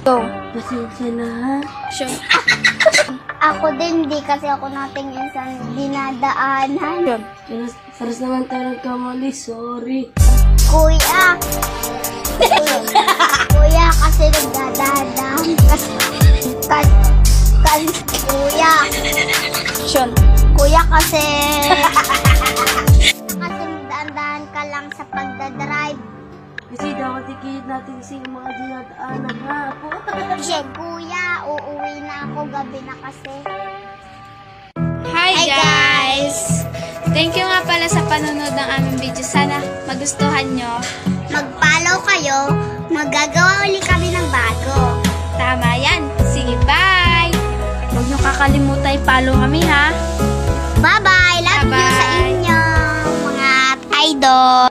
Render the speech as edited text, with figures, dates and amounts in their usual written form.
Go. Pasensya na ha. Action. Ako din, di kasi ako natingin sa dinadaanan. Action. Saras naman tayo nagkamali. Sorry. Kuya! Kuya, kasi nagdadaan. Kuya! Action. Kuya, kasi... kasi daan-daan ka lang sa pagdadrive. Kasi dapat ikihit natin kasi yung mga dinadaanan ha. Sige, kuya, uuwi na ako. Gabi na kasi. Hi guys! Thank you nga pala sa panonood ng aming video. Sana magustuhan nyo. Mag-follow kayo. Magagawa ulit kami ng bago. Tama yan. Sige, bye! Huwag nyo kakalimutan i-follow kami ha. Bye-bye! Love you sa Bye-bye. inyo, mga idol!